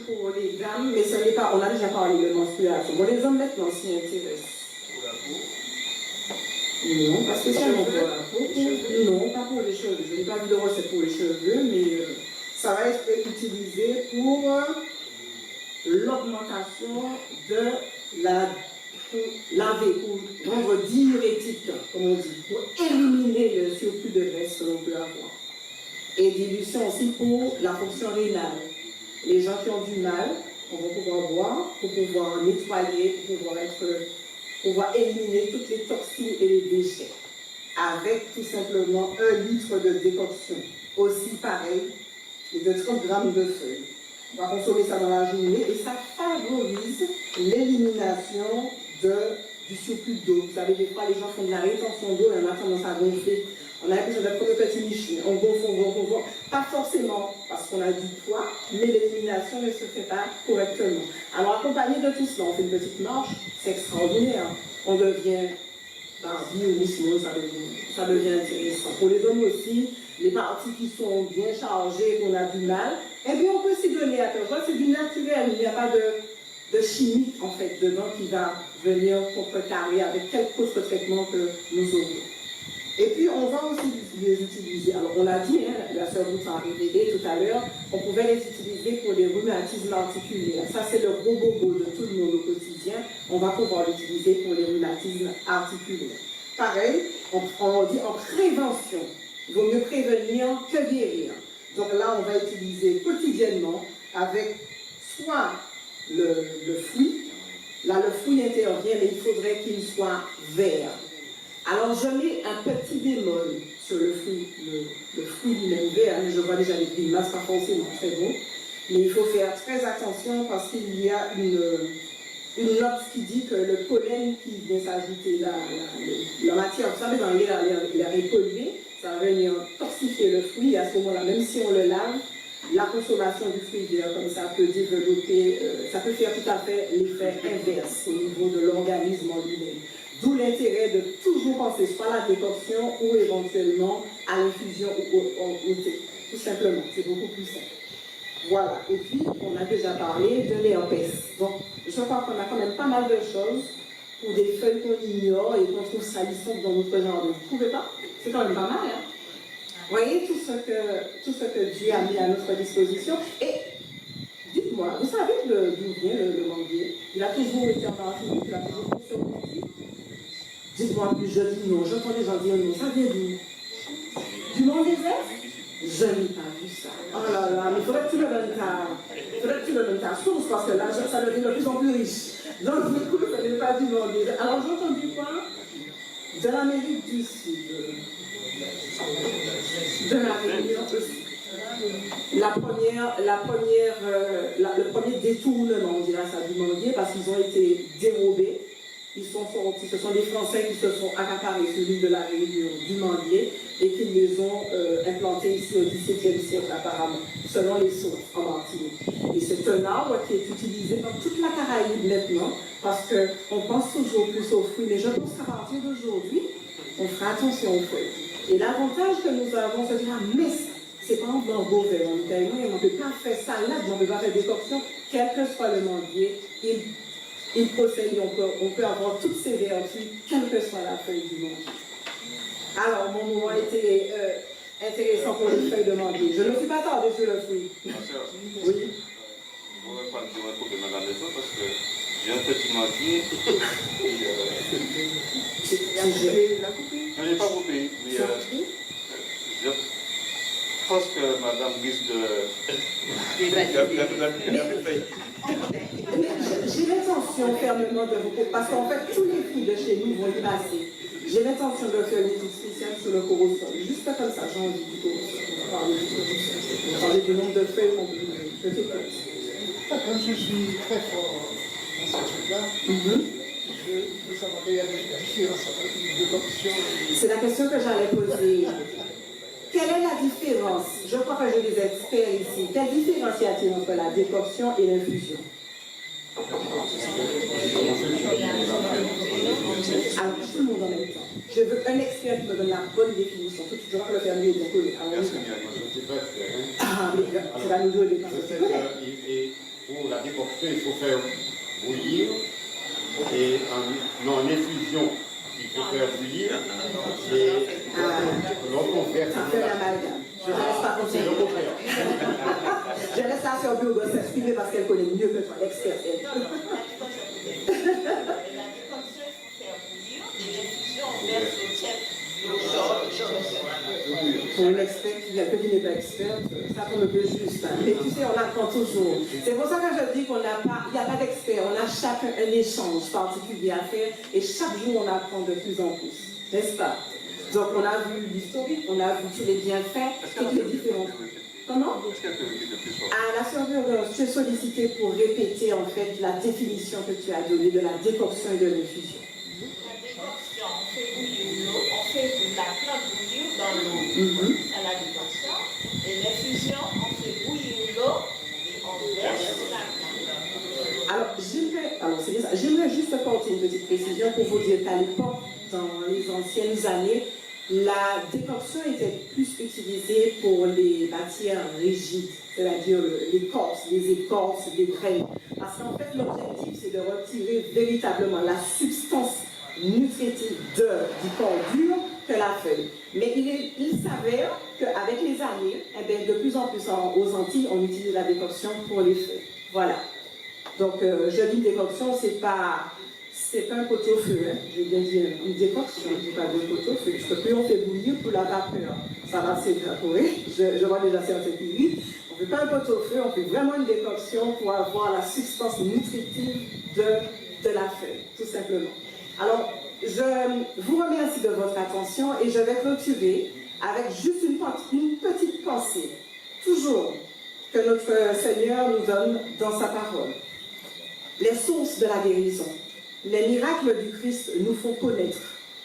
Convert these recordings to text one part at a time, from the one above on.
pour les dames, mais ce n'est pas, on a déjà parlé de menstruation. Bon, les hommes maintenant s'y intéressent. Pour la peau? Non, pas spécialement pour la peau. Non, pas pour les cheveux. Je n'ai pas vu de recette pour les cheveux, mais ça va être utilisé pour l'augmentation de pour laver, pour rendre diurétique, comme on dit, pour éliminer le surplus de graisse que l'on peut avoir. Et dilution aussi pour la fonction rénale. Les gens qui ont du mal, on va pouvoir boire pour pouvoir nettoyer, pour pouvoir éliminer toutes les toxines et les déchets. Avec tout simplement 1 litre de décoction. Aussi pareil, et de 30 grammes de feuilles. On va consommer ça dans la journée et ça favorise l'élimination du surplus d'eau. Vous savez, des fois, les gens font de la rétention d'eau et on a tendance à gonfler. On a l'impression d'être comme un petit michel. On gonfle. Pas forcément parce qu'on a du poids, mais l'élimination ne se fait pas correctement. Alors, accompagné de tout cela, on fait une petite marche, c'est extraordinaire. On devient bionisme, ça devient intéressant. Pour les hommes aussi, les parties qui sont bien chargées, qu'on a du mal, eh bien, on peut s'y donner à cœur. C'est du naturel, il n'y a pas de chimique, en fait, dedans qui va venir contrecarrer avec quelque autre traitement que nous aurions. Et puis, on va aussi les utiliser. Alors, on l'a dit, la sœur vous a révélé tout à l'heure, on pouvait les utiliser pour les rhumatismes articulaires. Ça, c'est le gros bobo de tout le monde au quotidien. On va pouvoir l'utiliser pour les rhumatismes articulaires. Pareil, on dit en prévention. Il vaut mieux prévenir que guérir. Donc là, on va utiliser quotidiennement avec soit le fruit. Là, le fruit intervient, mais il faudrait qu'il soit vert. Alors, je mets un petit bémol sur le fruit lui-même vert, mais je vois déjà les grimaces, pas forcément très bon. Mais il faut faire très attention parce qu'il y a une note qui dit que le pollen qui vient s'ajouter, la matière, vous savez, dans l'air est pollué, ça va venir toxifier le fruit, et à ce moment-là, même si on le lave, la consommation du fruit vert comme ça peut développer, ça peut faire tout à fait l'effet inverse au niveau de l'organisme en lui-même. D'où l'intérêt de toujours penser soit à la décoction ou éventuellement à l'infusion ou au thé. Tout simplement, c'est beaucoup plus simple. Voilà, et puis on a déjà parlé de l'herpès. Donc je crois qu'on a quand même pas mal de choses pour des feuilles qu'on ignore et qu'on trouve salissantes dans notre jardin. Vous ne trouvez pas? C'est quand même pas mal, hein? Vous voyez tout ce que Dieu a mis à notre disposition. Et dites-moi, vous savez d'où vient le manguier? Il a toujours été en Martinique, il a toujours été sur Martinique. Dites-moi plus, je dis non, j'entends les gens dire non, ça vient d'où? Du Mont Désert? Je n'ai pas vu ça. Oh là là, mais il faudrait que tu le donnes ta source, parce que là, ça devient de plus en plus riche. Donc, du coup, ce n'est pas du Mont Désert. Alors, j'ai entendu quoi? De l'Amérique du Sud. De la Réunion aussi. Le premier détournement, on dira ça, du manguier, parce qu'ils ont été dérobés. Ils sont sortis, ce sont des Français qui se sont accaparés sur l'île de la Réunion du manguier et qui les ont implantés ici au XVIIe siècle apparemment, selon les sources en Martinique. Et c'est un arbre qui est utilisé dans toute la Caraïbe maintenant, parce qu'on pense toujours plus aux fruits, mais je pense qu'à partir d'aujourd'hui, on fera attention aux fruits. Et l'avantage que nous avons, c'est de dire, mais c'est pas un blanc vert en Italie, on ne peut pas faire salade, on ne peut pas faire décoction, quel que soit le manguier, il possède, on peut avoir toutes ces vertus, quelle que soit la feuille du manguier. Alors, mon moment était intéressant pour les feuilles de manguier. Je ne suis pas tardée sur le fruit. Ma soeur, Oui. vous ne pouvez pas me dire un problème à la maison parce que j'ai un petit manguier. J'ai la coupée. Je n'ai pas coupé, mais je pense que madame risque J'ai l'intention fermement de vous couper, parce qu'en fait, tous les fruits de chez nous vont y passer. J'ai l'intention de faire une étude spéciale sur le corosol. Juste comme ça, j'ai envie du corosol. On va parler du corosol. On va parler du nombre de feuilles qu'on peut utiliser. Je t'écoute. Comme je suis très fort dans ce truc-là, je veux savoir qu'il y a des différences entre une décoction et... C'est la question que j'allais poser. Quelle est la différence? Je crois que j'ai des experts ici. Quelle différence y a-t-il entre la décoction et l'infusion? Alors, tout le monde en même temps. Je veux un expert qui me donne la bonne définition. Tout je vais le faire mieux d'un côté. Ah, mais ça va nous donner. Je sais qu'il pour la décoction, il faut faire bouillir. Et en infusion, il faut faire bouillir. Et lorsqu'on verse, Ça fait l'amalgame. Je ne laisse pas c'est le continuer. contraire. Je laisse la sœur Burgos s'exprimer parce qu'elle connaît mieux que toi, l'expert. La décoction, il faut faire bouillir et l'infusion, on verse au tiers l'eau chaude. Pour un expert qui n'est pas expert, ça tombe un peu juste. Hein. Mais tu sais, on apprend toujours. C'est pour ça que je dis qu'il n'y a pas d'expert. On a chacun un échange particulier à faire et chaque jour on apprend de plus en plus. N'est-ce pas? Donc on a vu l'historique, on a vu tous les bienfaits, toutes les différentes. Comment? Ah, la sœur Burgos, je suis sollicitée pour répéter en fait la définition que tu as donnée de la décoction et de l'infusion. La décoction, on fait bouillir l'eau, on fait la plante bouillir dans l'eau à la décoction. Et l'infusion, on fait bouillir l'eau et on verse la plante. Alors, j'aimerais juste apporter une petite précision pour vous dire qu'à l'époque, dans les anciennes années, la décoction était plus utilisée pour les matières rigides, c'est-à-dire l'écorce, les écorces, les graines. Parce qu'en fait, l'objectif, c'est de retirer véritablement la substance nutritive du corps dur que la feuille. Mais il s'avère qu'avec les années, de plus en plus aux Antilles, on utilise la décoction pour les feuilles. Voilà. Donc, je dis décoction, c'est pas un pot-au-feu, hein. Je viens dire une décoction, je ne dis pas de pot-au-feu. Parce que plus on fait bouillir, plus la vapeur, ça va s'évaporer. Je vois déjà certains qui disent, on ne fait pas un pot-au-feu, on fait vraiment une décoction pour avoir la substance nutritive de la feuille, tout simplement. Alors, je vous remercie de votre attention et je vais clôturer avec juste une petite pensée, toujours, que notre Seigneur nous donne dans sa parole. Les sources de la guérison. Les miracles du Christ nous font connaître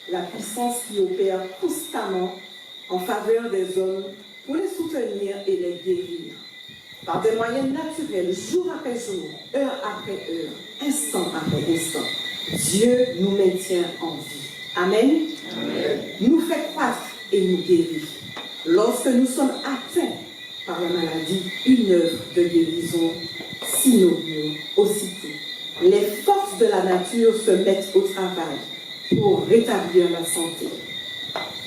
la puissance qui opère constamment en faveur des hommes pour les soutenir et les guérir. Par des moyens naturels, jour après jour, heure après heure, instant après instant, Dieu nous maintient en vie. Amen. Amen. Nous fait croître et nous guérit. Lorsque nous sommes atteints par la maladie, une œuvre de guérison s'inaugure aussitôt. Les forces de la nature se mettent au travail pour rétablir la santé.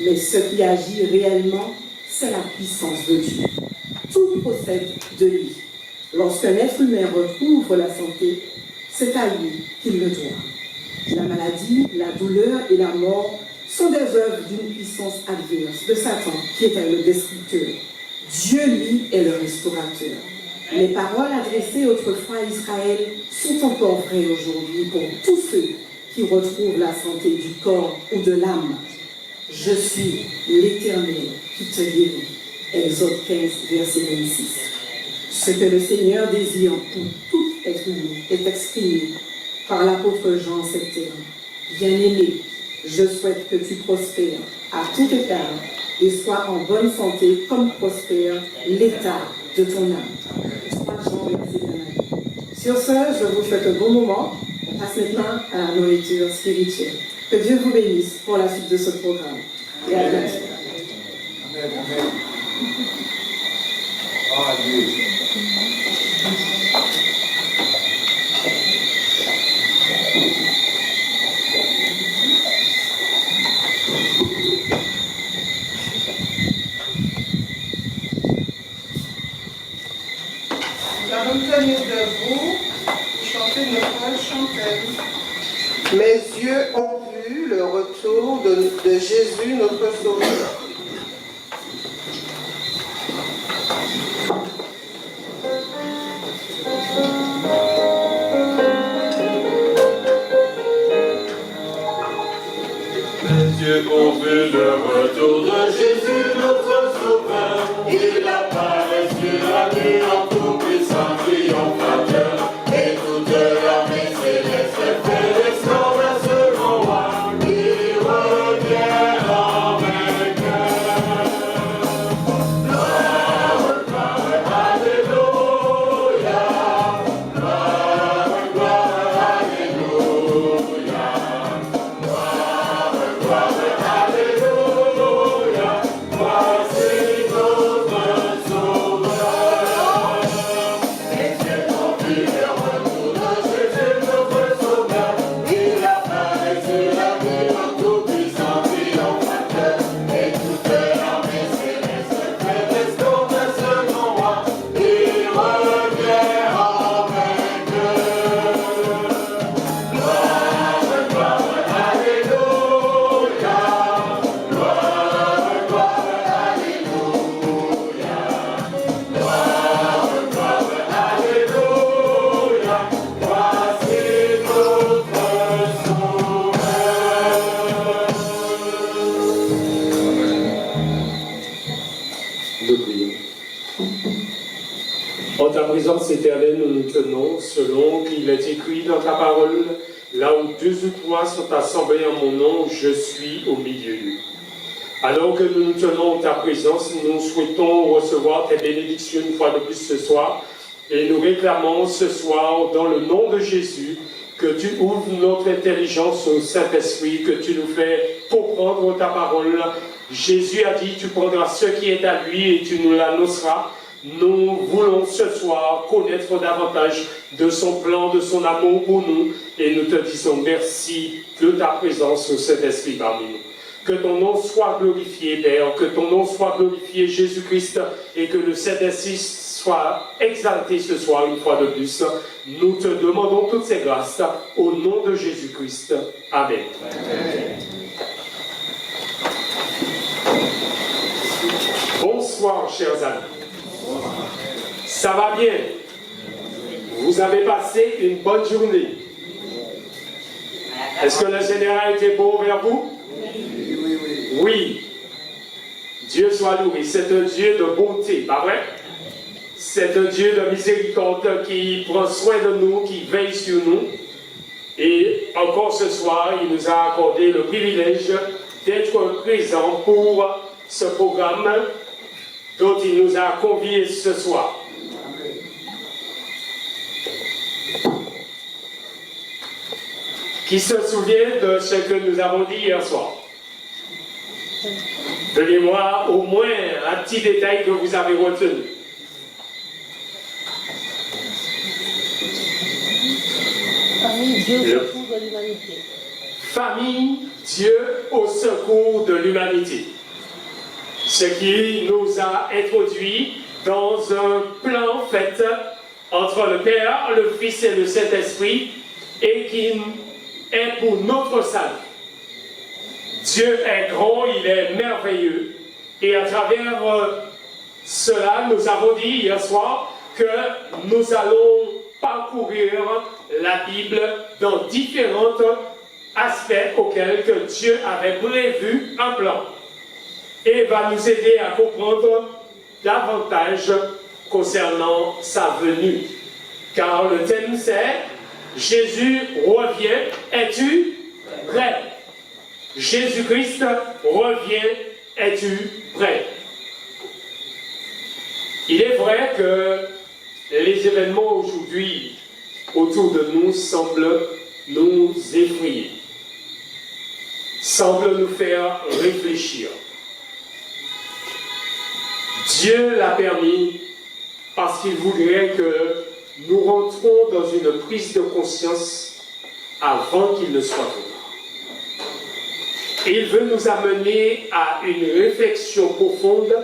Mais ce qui agit réellement, c'est la puissance de Dieu. Tout procède de lui. Lorsqu'un être humain retrouve la santé, c'est à lui qu'il le doit. La maladie, la douleur et la mort sont des œuvres d'une puissance adverse de Satan, qui est le destructeur. Dieu, lui, est le restaurateur. Les paroles adressées autrefois à Israël sont encore vraies aujourd'hui pour tous ceux qui retrouvent la santé du corps ou de l'âme. Je suis l'Éternel qui te guérit. Exode 15, verset 26. Ce que le Seigneur désire pour tout être humain est exprimé par l'apôtre Jean en ces termes. Bien-aimé, je souhaite que tu prospères à tout état et sois en bonne santé comme prospère l'état de ton âme. 3 Jean, verset 1. Sur ce, je vous souhaite un bon moment. On passe maintenant à la nourriture spirituelle. Que Dieu vous bénisse pour la suite de ce programme. Et à bientôt. Amen. Amen. Ah, Dieu. Nous allons nous tenir debout pour chanter notre chanteur. Mes yeux ont vu le retour de Jésus, notre Sauveur. Mes yeux ont vu le retour de Jésus, notre Sauveur. Il apparaît sur la nuit en tout puissant triomphateur. Et toute l'armée céleste fait l'exclamation roi. Il revient en vainqueur. Gloire, gloire, alléluia. Gloire, gloire, alléluia. Gloire, alléluia. En ta présence éternelle, nous nous tenons, selon qu'il est écrit dans ta parole, là où 2 ou 3 sont assemblés en mon nom, je suis au milieu d'eux. Alors que nous nous tenons en ta présence, nous souhaitons recevoir tes bénédictions une fois de plus ce soir, et nous réclamons ce soir, dans le nom de Jésus, que tu ouvres notre intelligence au Saint-Esprit, que tu nous fais comprendre ta parole. Jésus a dit, tu prendras ce qui est à lui et tu nous l'annonceras. Nous voulons ce soir connaître davantage de son plan, de son amour pour nous, et nous te disons merci de ta présence au Saint-Esprit parmi nous. Que ton nom soit glorifié, Père, que ton nom soit glorifié, Jésus-Christ, et que le Saint-Esprit soit exalté ce soir une fois de plus. Nous te demandons toutes ces grâces au nom de Jésus-Christ. Amen. Amen. Bonsoir, chers amis. Ça va bien? Vous avez passé une bonne journée. Est-ce que le Seigneur a été bon vers vous? Oui. Dieu soit loué. C'est un Dieu de bonté, pas vrai? C'est un Dieu de miséricorde qui prend soin de nous, qui veille sur nous. Et encore ce soir, il nous a accordé le privilège d'être présent pour ce programme dont il nous a conviés ce soir. Qui se souvient de ce que nous avons dit hier soir? Donnez-moi au moins un petit détail que vous avez retenu. Famille, Dieu au secours de l'humanité. Famille, Dieu au secours de l'humanité. Ce qui nous a introduit dans un plan fait entre le Père, le Fils et le Saint-Esprit, et qui est pour notre salut. Dieu est grand, il est merveilleux, et à travers cela, nous avons dit hier soir que nous allons parcourir la Bible dans différents aspects auxquels que Dieu avait prévu un plan, et va nous aider à comprendre davantage concernant sa venue. Car le thème c'est Jésus revient, es-tu prêt? Jésus-Christ revient, es-tu prêt? Il est vrai que les événements aujourd'hui autour de nous semblent nous effrayer, semblent nous faire réfléchir. Dieu l'a permis parce qu'il voudrait que nous rentrons dans une prise de conscience avant qu'il ne soit trop tard. Il veut nous amener à une réflexion profonde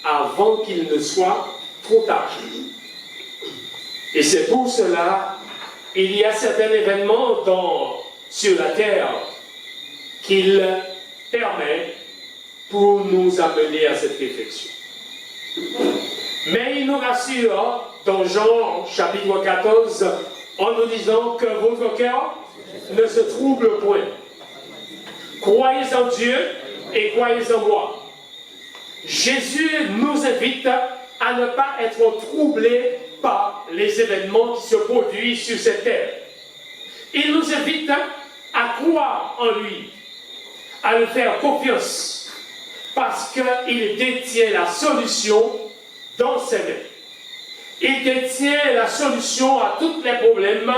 avant qu'il ne soit trop tard. Et c'est pour cela qu'il y a certains événements sur la terre qu'il permet pour nous amener à cette réflexion. Mais il nous rassure dans Jean chapitre 14 en nous disant que votre cœur ne se trouble point. Croyez en Dieu et croyez en moi. Jésus nous invite à ne pas être troublés par les événements qui se produisent sur cette terre. Il nous invite à croire en lui, à lui faire confiance, parce qu'il détient la solution dans ses mains. Il détient la solution à tous les problèmes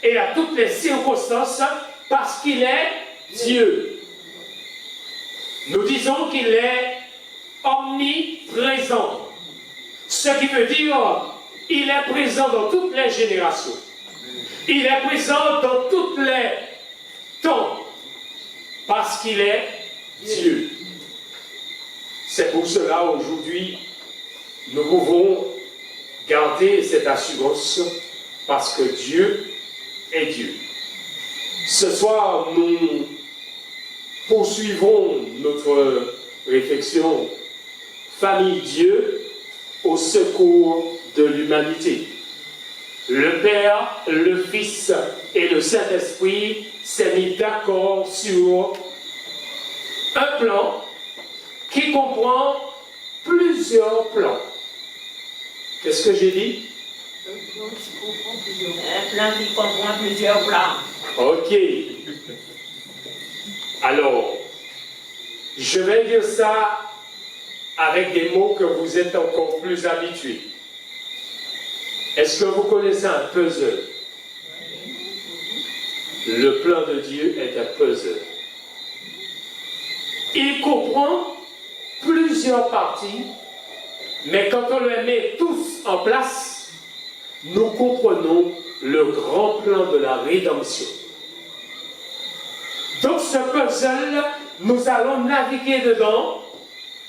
et à toutes les circonstances parce qu'il est Dieu. Nous disons qu'il est omniprésent, ce qui veut dire qu'il est présent dans toutes les générations. Il est présent dans tous les temps parce qu'il est Dieu. C'est pour cela aujourd'hui nous pouvons garder cette assurance parce que Dieu est Dieu. Ce soir, nous poursuivons notre réflexion Famille Dieu au secours de l'humanité. Le Père, le Fils et le Saint-Esprit s'est mis d'accord sur un plan qui comprend plusieurs plans. Qu'est-ce que j'ai dit? Un plan qui comprend plusieurs plans. Ok. Alors, je vais dire ça avec des mots que vous êtes encore plus habitués. Est-ce que vous connaissez un puzzle? Le plan de Dieu est un puzzle. Il comprend plusieurs parties, mais quand on les met tous en place, nous comprenons le grand plan de la rédemption. Donc ce puzzle, nous allons naviguer dedans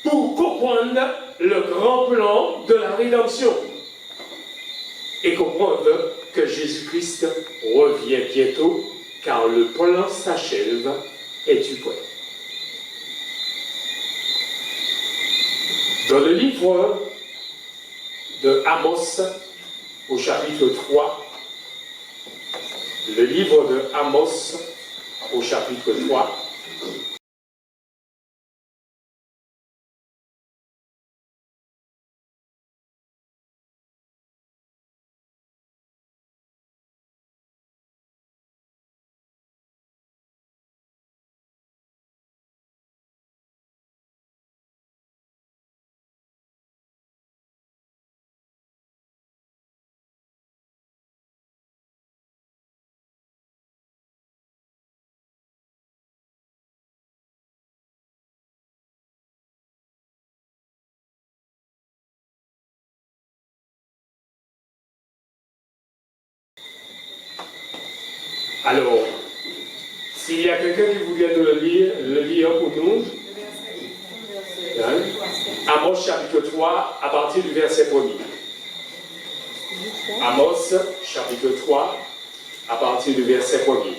pour comprendre le grand plan de la rédemption et comprendre que Jésus-Christ revient bientôt, car le plan s'achève. Es-tu prêt? Dans le livre de Amos, au chapitre 3, le livre de Amos, au chapitre 3, alors, s'il y a quelqu'un qui voulait nous le lire pour nous, hein? Amos chapitre 3, à partir du verset 1er. Amos chapitre 3, à partir du verset 1er.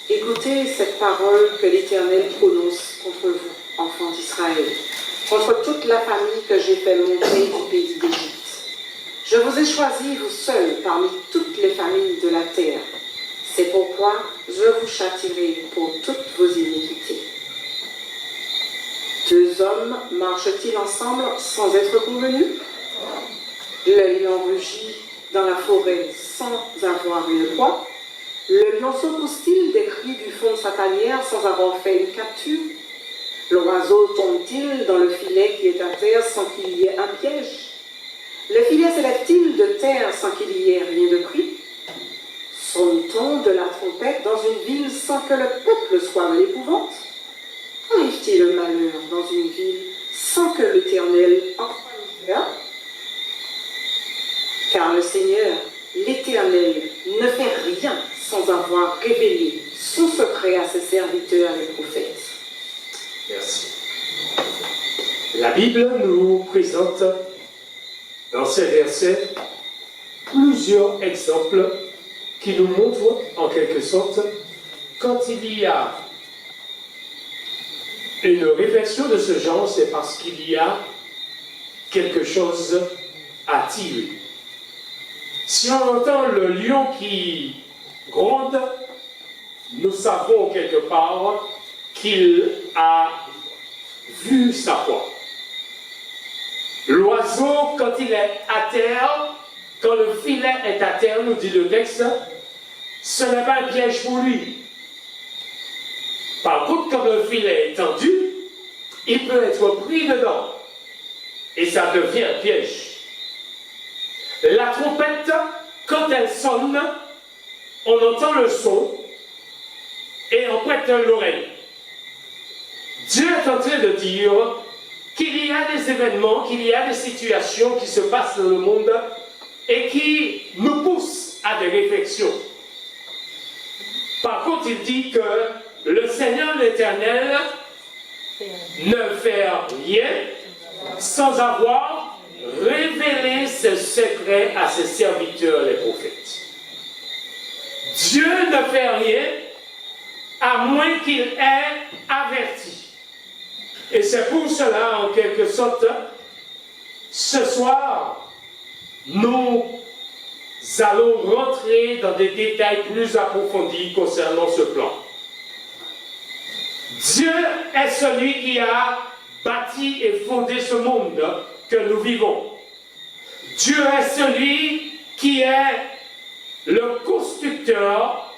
Écoutez cette parole que l'Éternel prononce contre vous, enfants d'Israël, contre toute la famille que j'ai fait monter du pays d'Égypte. Je vous ai choisis, vous seuls, parmi toutes les familles de la terre. C'est pourquoi je vous châtierai pour toutes vos iniquités. Deux hommes marchent-ils ensemble sans être convenus? Le lion rugit dans la forêt sans avoir une proie? Le lionceau pousse-t-il des cris du fond de sa tanière sans avoir fait une capture? L'oiseau tombe-t-il dans le filet qui est à terre sans qu'il y ait un piège? Le filet s'élève-t-il de terre sans qu'il y ait rien de pris? Sonne-t-on de la trompette dans une ville sans que le peuple soit dans l'épouvante? Arrive-t-il le malheur dans une ville sans que l'Éternel en soit? Car le Seigneur, l'Éternel, ne fait rien sans avoir révélé son secret à ses serviteurs les prophètes. Merci. La Bible nous présente dans ces versets plusieurs exemples qui nous montrent en quelque sorte quand il y a une réflexion de ce genre, c'est parce qu'il y a quelque chose à tirer. Si on entend le lion qui gronde, nous savons quelque part qu'il a vu sa proie. L'oiseau, quand il est à terre, quand le filet est à terre, nous dit le texte, ce n'est pas un piège pour lui. Par contre, comme le filet est tendu, il peut être pris dedans. Et ça devient un piège. La trompette, quand elle sonne, on entend le son et on prête l'oreille. Dieu est en train de dire qu'il y a des événements, qu'il y a des situations qui se passent dans le monde et qui nous poussent à des réflexions. Par contre, il dit que le Seigneur l'Éternel ne fait rien sans avoir révélé ses secrets à ses serviteurs, les prophètes. Dieu ne fait rien à moins qu'il ait averti. Et c'est pour cela, en quelque sorte, ce soir, nous allons rentrer dans des détails plus approfondis concernant ce plan. Dieu est celui qui a bâti et fondé ce monde que nous vivons. Dieu est celui qui est le constructeur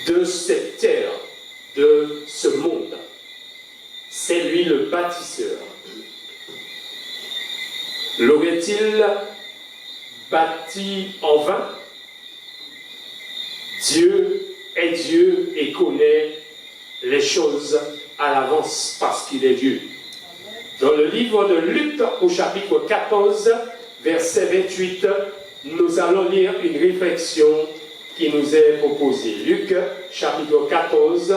de cette terre, de ce monde. C'est lui le bâtisseur. L'aurait-il bâti en vain? Dieu est Dieu et connaît les choses à l'avance parce qu'il est Dieu. Dans le livre de Luc, au chapitre 14, verset 28, nous allons lire une réflexion qui nous est proposée. Luc, chapitre 14,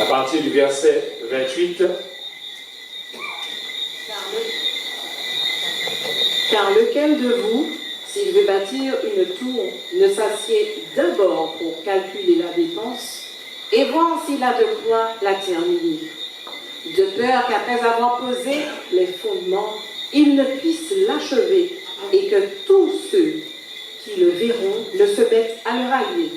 à partir du verset 28. Car lequel de vous, s'il veut bâtir une tour, ne s'assied d'abord pour calculer la dépense et voir s'il a de quoi la terminer, de peur qu'après avoir posé les fondements, il ne puisse l'achever et que tous ceux qui le verront ne se mettent à le railler.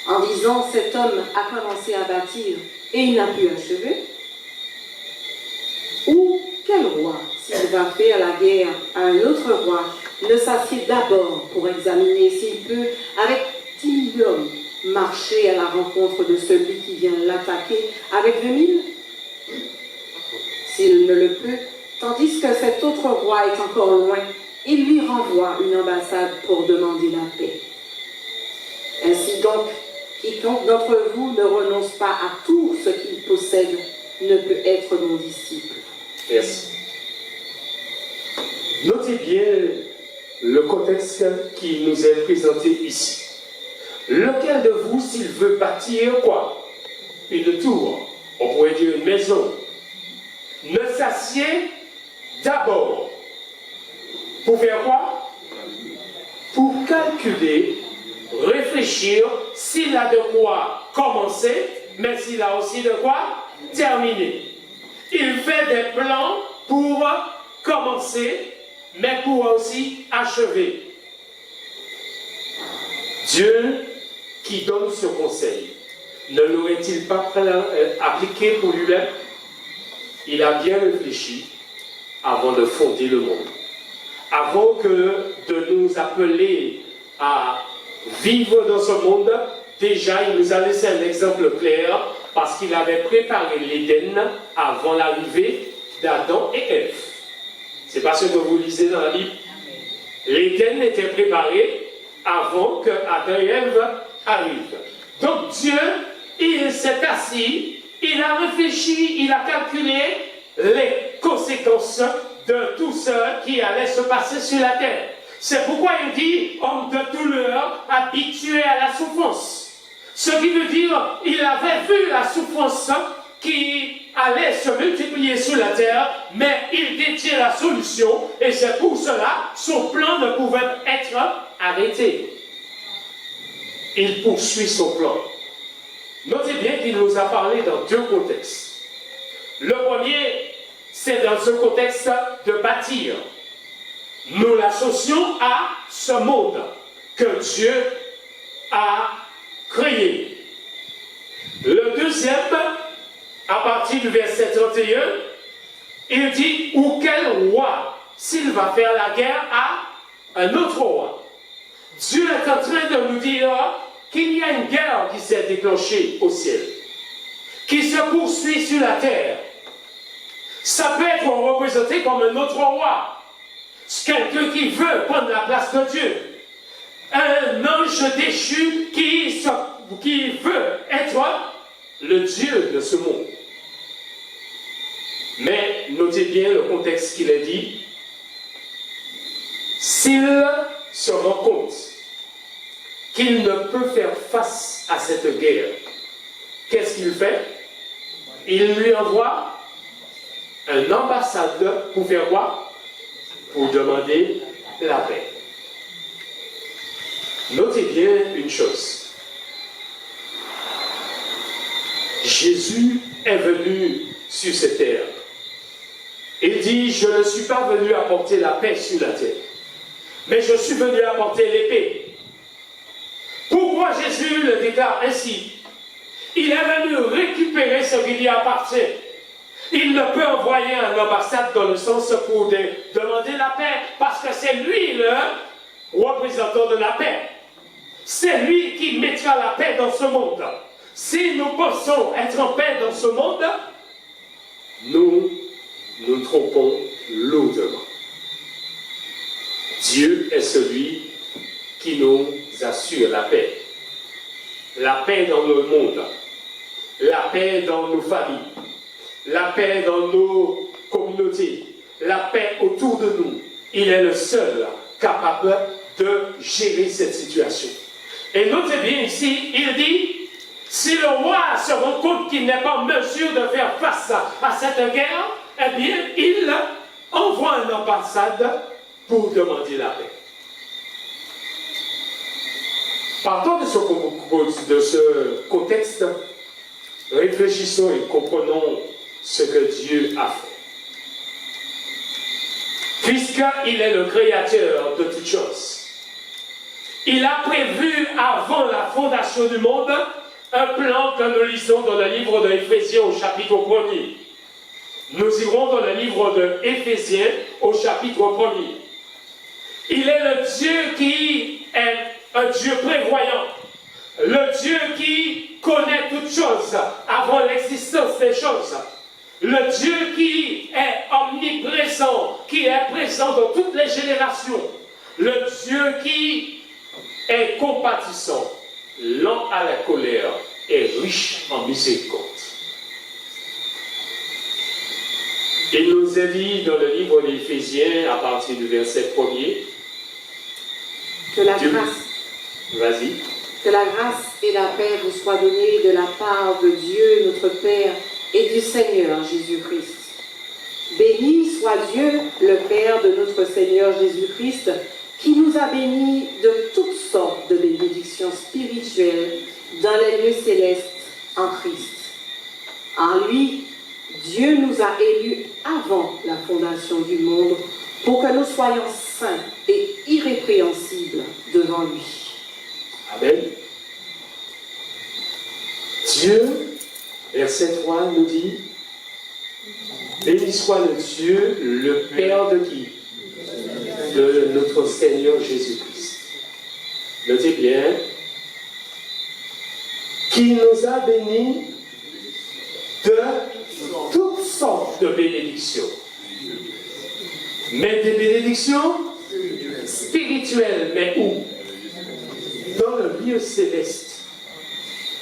En disant, cet homme a commencé à bâtir et il n'a pu achever. Ou quel roi, s'il va faire la guerre à un autre roi, ne s'assied d'abord pour examiner s'il peut, avec 10 000 hommes, marcher à la rencontre de celui qui vient l'attaquer avec 2 000? S'il ne le peut, tandis que cet autre roi est encore loin, il lui renvoie une ambassade pour demander la paix. Ainsi donc, quiconque d'entre vous ne renonce pas à tout ce qu'il possède ne peut être mon disciple. Merci. Notez bien le contexte qui nous est présenté ici. Lequel de vous, s'il veut bâtir quoi? Une tour, on pourrait dire une maison, ne s'assied d'abord pour faire quoi? Pour calculer, réfléchir s'il a de quoi commencer, mais s'il a aussi de quoi terminer. Il fait des plans pour commencer, mais pour aussi achever. Dieu qui donne ce conseil, ne l'aurait-il pas appliqué pour lui-même? Il a bien réfléchi avant de fonder le monde. Avant que de nous appeler à vivre dans ce monde, déjà il nous a laissé un exemple clair parce qu'il avait préparé l'Éden avant l'arrivée d'Adam et Ève. C'est pas ce que vous lisez dans la Bible. L'Éden était préparé avant que Adam et Ève arrivent. Donc Dieu, il s'est assis, il a réfléchi, il a calculé les conséquences de tout ce qui allait se passer sur la terre. C'est pourquoi il dit, homme de douleur, habitué à la souffrance. Ce qui veut dire, il avait vu la souffrance qui allait se multiplier sur la terre, mais il détient la solution, et c'est pour cela son plan ne pouvait être arrêté. Il poursuit son plan. Notez bien qu'il nous a parlé dans deux contextes. Le premier, c'est dans ce contexte de bâtir. Nous l'associons à ce monde que Dieu a créé. Le deuxième, à partir du verset 31, il dit, ou quel roi, s'il va faire la guerre à un autre roi. Dieu est en train de nous dire qu'il y a une guerre qui s'est déclenchée au ciel, qui se poursuit sur la terre. Ça peut être représenté comme un autre roi, quelqu'un qui veut prendre la place de Dieu, un ange déchu qui veut être le Dieu de ce monde. Mais notez bien le contexte qu'il a dit. S'il se rend compte qu'il ne peut faire face à cette guerre, qu'est-ce qu'il fait? Il lui envoie un ambassadeur pour faire quoi? Pour demander la paix. Notez bien une chose. Jésus est venu sur cette terre. Il dit, je ne suis pas venu apporter la paix sur la terre, mais je suis venu apporter l'épée. Pourquoi Jésus le déclare ainsi? Il est venu récupérer ce qui lui appartient. Il ne peut envoyer un ambassade dans le sens pour demander la paix, parce que c'est lui le représentant de la paix. C'est lui qui mettra la paix dans ce monde. Si nous pensons être en paix dans ce monde, nous nous trompons lourdement. Dieu est celui qui nous assure la paix. La paix dans le monde, la paix dans nos familles, la paix dans nos communautés, la paix autour de nous. Il est le seul capable de gérer cette situation. Et notez bien ici, il dit, si le roi se rend compte qu'il n'est pas en mesure de faire face à cette guerre, eh bien, il envoie une ambassade pour demander la paix. Partant de ce contexte, réfléchissons et comprenons ce que Dieu a fait. Puisqu'il est le créateur de toutes choses, il a prévu avant la fondation du monde un plan que nous lisons dans le livre de Éphésiens au chapitre 1er. Nous irons dans le livre de Éphésiens au chapitre 1er. Il est le Dieu qui est un Dieu prévoyant, le Dieu qui connaît toutes choses avant l'existence des choses, le Dieu qui est omniprésent, qui est présent dans toutes les générations, le Dieu qui est compatissant, lent à la colère et riche en miséricorde. Il nous est dit dans le livre d'Éphésiens, à partir du verset 1er, que la grâce, vas-y. Que la grâce et la paix vous soient données de la part de Dieu, notre Père, et du Seigneur Jésus-Christ. Béni soit Dieu, le Père de notre Seigneur Jésus-Christ, qui nous a bénis de toutes sortes de bénédictions spirituelles dans les lieux célestes en Christ. En lui, Dieu nous a élus avant la fondation du monde pour que nous soyons saints et irrépréhensibles devant lui. Amen. Dieu, verset 3 nous dit, béni soit le Dieu, le Père de qui? De notre Seigneur Jésus-Christ. Notez bien, qui nous a bénis de toutes sortes de bénédictions. Mais des bénédictions spirituelles, mais où? Dans le lieu céleste.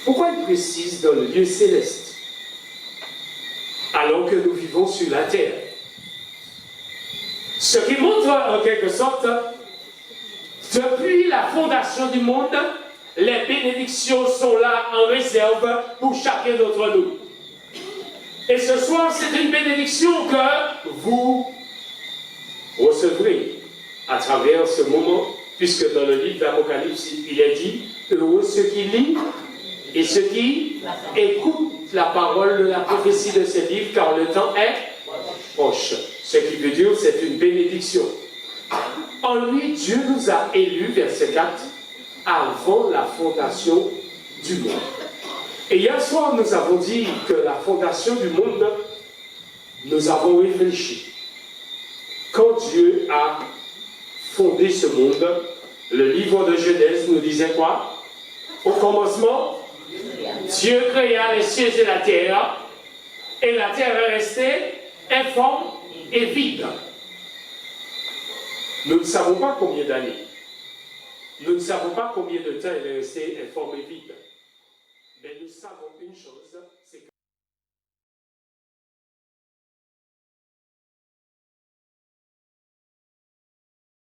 Pourquoi il précise dans le lieu céleste? Alors que nous vivons sur la terre. Ce qui montre en quelque sorte, depuis la fondation du monde, les bénédictions sont là en réserve pour chacun d'entre nous. Et ce soir, c'est une bénédiction que vous recevrez à travers ce moment, puisque dans le livre d'Apocalypse, il est dit, heureux ceux qui lisent et ceux qui écoutent la parole de la prophétie de ce livre, car le temps est proche. Ce qui veut dire, c'est une bénédiction. En lui, Dieu nous a élus, verset 4, avant la fondation du monde. Et hier soir, nous avons dit que la fondation du monde, nous avons réfléchi. Quand Dieu a fondé ce monde, le livre de Genèse nous disait quoi? Au commencement, Dieu créa les cieux et la terre est restée informe et vide. Nous ne savons pas combien d'années. Nous ne savons pas combien de temps elle est restée informe et vide. Mais nous savons une chose.